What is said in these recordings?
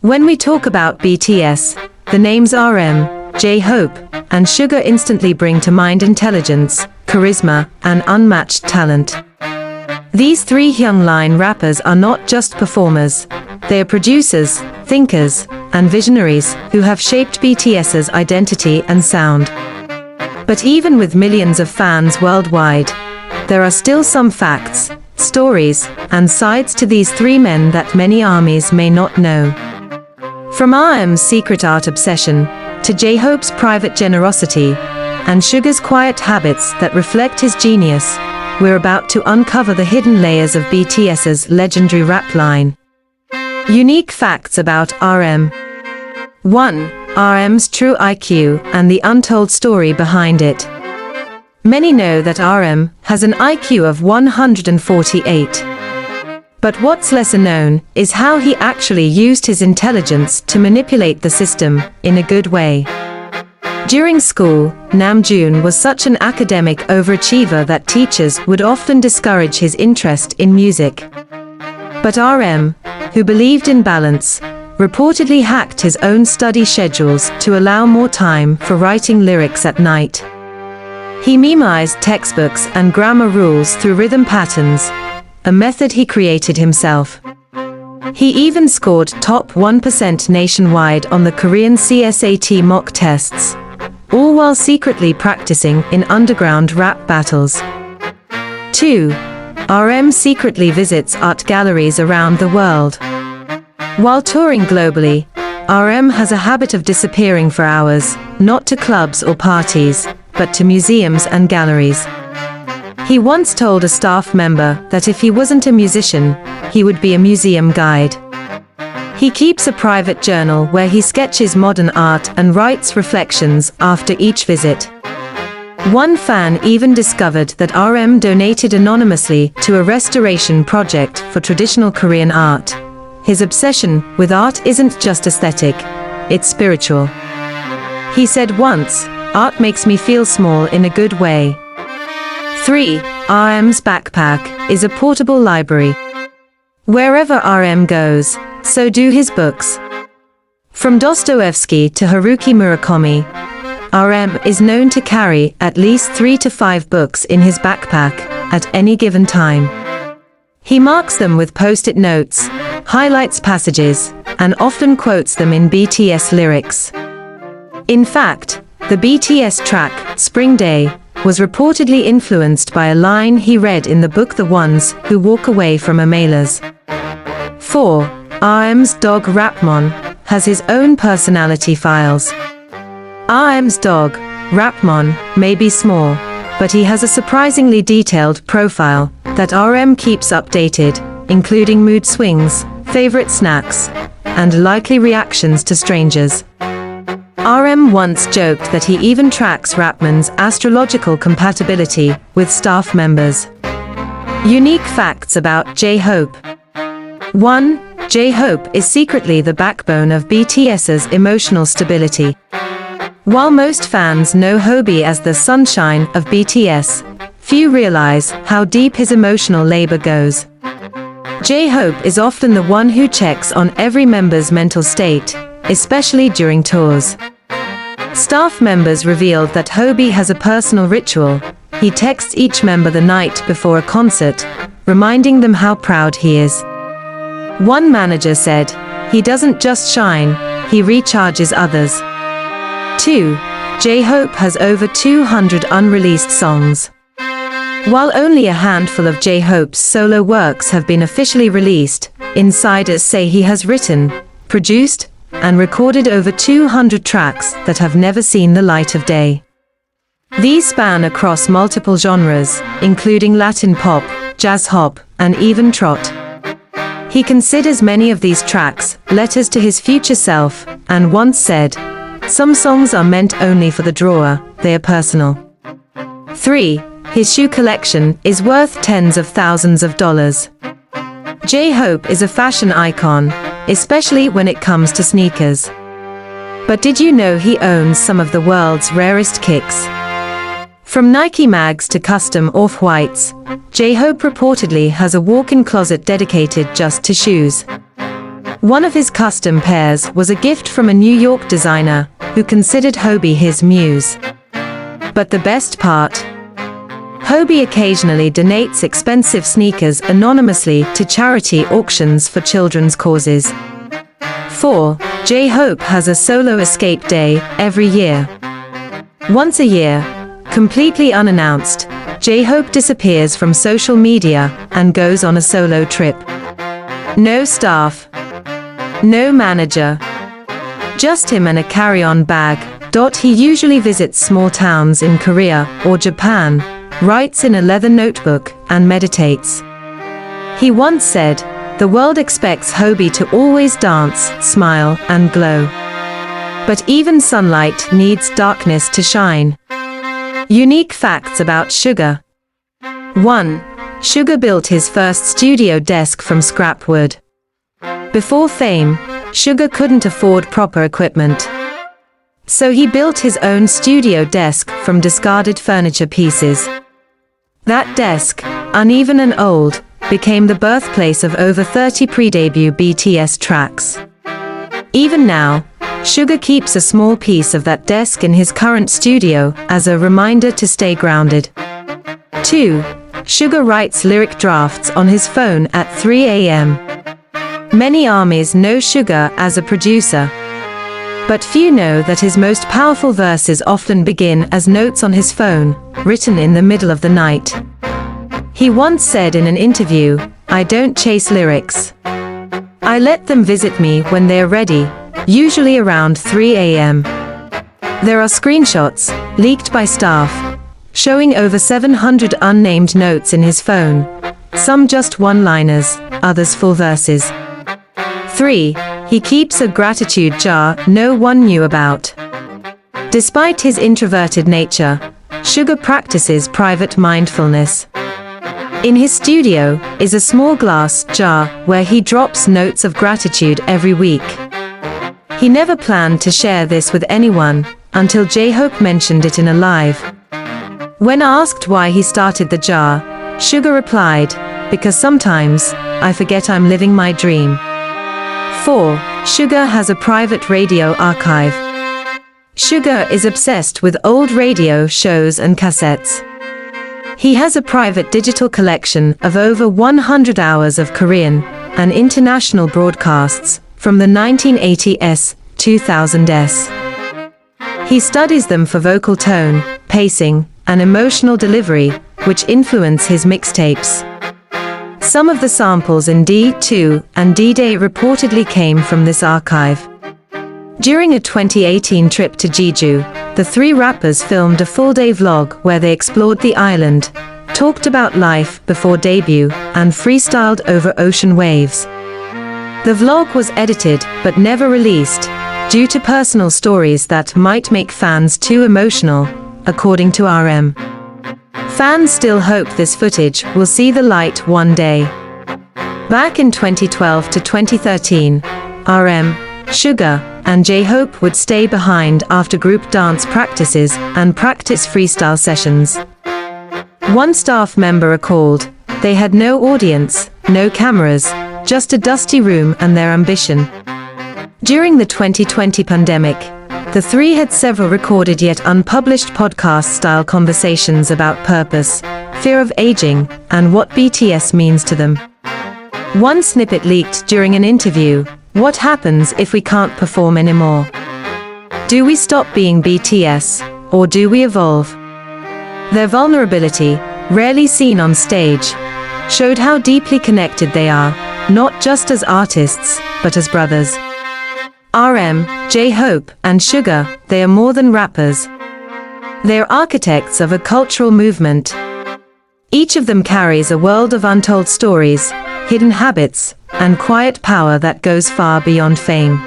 When we talk about BTS, the names RM, JHope, and Suga instantly bring to mind intelligence, charisma, and unmatched talent. These three young-line rappers are not just performers. They are producers, thinkers, and visionaries who have shaped BTS's identity and sound. But even with millions of fans worldwide, there are still some facts, stories, and sides to these three men that many armies may not know. From RM's secret art obsession, to JHope's private generosity, and Suga's quiet habits that reflect his genius, we're about to uncover the hidden layers of BTS's legendary rap line. Unique facts about RM. 1. RM's true IQ and the untold story behind it. Many know that RM has an IQ of 148. But what's lesser known is how he actually used his intelligence to manipulate the system in a good way. During school, Namjoon was such an academic overachiever that teachers would often discourage his interest in music. But RM, who believed in balance, reportedly hacked his own study schedules to allow more time for writing lyrics at night. He memorized textbooks and grammar rules through rhythm patterns, a method he created himself. He even scored top 1% nationwide on the Korean CSAT mock tests, all while secretly practicing in underground rap battles. 2. RM secretly visits art galleries around the world. While touring globally, RM has a habit of disappearing for hours, not to clubs or parties, but to museums and galleries. He once told a staff member that if he wasn't a musician, he would be a museum guide. He keeps a private journal where he sketches modern art and writes reflections after each visit. One fan even discovered that RM donated anonymously to a restoration project for traditional Korean art. His obsession with art isn't just aesthetic, it's spiritual. He said once, "Art makes me feel small in a good way." 3. RM's backpack is a portable library. Wherever RM goes, so do his books. From Dostoevsky to Haruki Murakami, RM is known to carry at least 3 to 5 books in his backpack at any given time. He marks them with post-it notes, highlights passages, and often quotes them in BTS lyrics. In fact, the BTS track, Spring Day, was reportedly influenced by a line he read in the book The Ones Who Walk Away from Amalas. 4. RM's dog Rapmon has his own personality files. RM's dog, Rapmon, may be small, but he has a surprisingly detailed profile that RM keeps updated, including mood swings, favorite snacks, and likely reactions to strangers. RM once joked that he even tracks Rapmon's astrological compatibility with staff members. Unique facts about JHope. 1. JHope is secretly the backbone of BTS's emotional stability. While most fans know Hobi as the sunshine of BTS, few realize how deep his emotional labor goes. JHope is often the one who checks on every member's mental state, especially during tours. Staff members revealed that Hobi has a personal ritual. He texts each member the night before a concert, reminding them how proud he is. One manager said, "He doesn't just shine, he recharges others." 2. JHope has over 200 unreleased songs. While only a handful of JHope's solo works have been officially released, insiders say he has written, produced, and recorded over 200 tracks that have never seen the light of day. These span across multiple genres, including Latin pop, jazz hop, and even trot. He considers many of these tracks letters to his future self, and once said, "Some songs are meant only for the drawer, they are personal." 3. His shoe collection is worth tens of thousands of dollars. JHope is a fashion icon, especially when it comes to sneakers. But did you know he owns some of the world's rarest kicks? From Nike mags to custom off-whites, JHope reportedly has a walk-in closet dedicated just to shoes. One of his custom pairs was a gift from a New York designer who considered Hobie his muse. But the best part? Hobie occasionally donates expensive sneakers anonymously to charity auctions for children's causes. 4. JHope has a solo escape day every year. Once a year, completely unannounced, JHope disappears from social media and goes on a solo trip. No staff. No manager. Just him and a carry-on bag. He usually visits small towns in Korea or Japan, writes in a leather notebook, and meditates. He once said, "The world expects Hobie to always dance, smile, and glow. But even sunlight needs darkness to shine." Unique facts about Suga. 1. Suga built his first studio desk from scrap wood. Before fame, Suga couldn't afford proper equipment. So he built his own studio desk from discarded furniture pieces. That desk, uneven and old, became the birthplace of over 30 pre-debut BTS tracks. Even now, Suga keeps a small piece of that desk in his current studio as a reminder to stay grounded. 2. Suga writes lyric drafts on his phone at 3 a.m. Many ARMYs know Suga as a producer. But few know that his most powerful verses often begin as notes on his phone, written in the middle of the night. He once said in an interview, "I don't chase lyrics. I let them visit me when they're ready, usually around 3 a.m. There are screenshots, leaked by staff, showing over 700 unnamed notes in his phone, some just one-liners, others full verses. 3. He keeps a gratitude jar no one knew about. Despite his introverted nature, Suga practices private mindfulness. In his studio is a small glass jar where he drops notes of gratitude every week. He never planned to share this with anyone until JHope mentioned it in a live. When asked why he started the jar, Suga replied, "Because sometimes I forget I'm living my dream." 4. Suga has a private radio archive. Suga is obsessed with old radio shows and cassettes. He has a private digital collection of over 100 hours of Korean and international broadcasts from the 1980s, 2000s. He studies them for vocal tone, pacing, and emotional delivery, which influence his mixtapes. Some of the samples in D2 and D-Day reportedly came from this archive. During a 2018 trip to Jeju, the three rappers filmed a full-day vlog where they explored the island, talked about life before debut, and freestyled over ocean waves. The vlog was edited but never released, due to personal stories that might make fans too emotional, according to RM. Fans still hope this footage will see the light one day. Back in 2012 to 2013, RM, Suga, and JHope would stay behind after group dance practices and practice freestyle sessions. One staff member recalled, "They had no audience, no cameras, just a dusty room and their ambition." During the 2020 pandemic, the three had several recorded yet unpublished podcast-style conversations about purpose, fear of aging, and what BTS means to them. One snippet leaked during an interview: "What happens if we can't perform anymore? Do we stop being BTS, or do we evolve?" Their vulnerability, rarely seen on stage, showed how deeply connected they are, not just as artists, but as brothers. RM, JHope, and Suga, they are more than rappers. They are architects of a cultural movement. Each of them carries a world of untold stories, hidden habits, and quiet power that goes far beyond fame.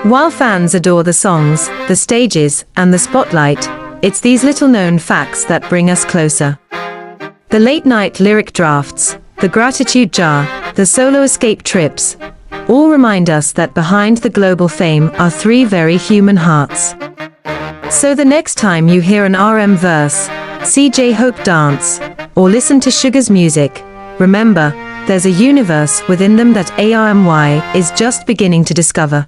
While fans adore the songs, the stages, and the spotlight, it's these little-known facts that bring us closer. The late-night lyric drafts, the gratitude jar, the solo escape trips, all remind us that behind the global fame are three very human hearts. So the next time you hear an RM verse, see JHope dance, or listen to Suga's music, remember, there's a universe within them that ARMY is just beginning to discover.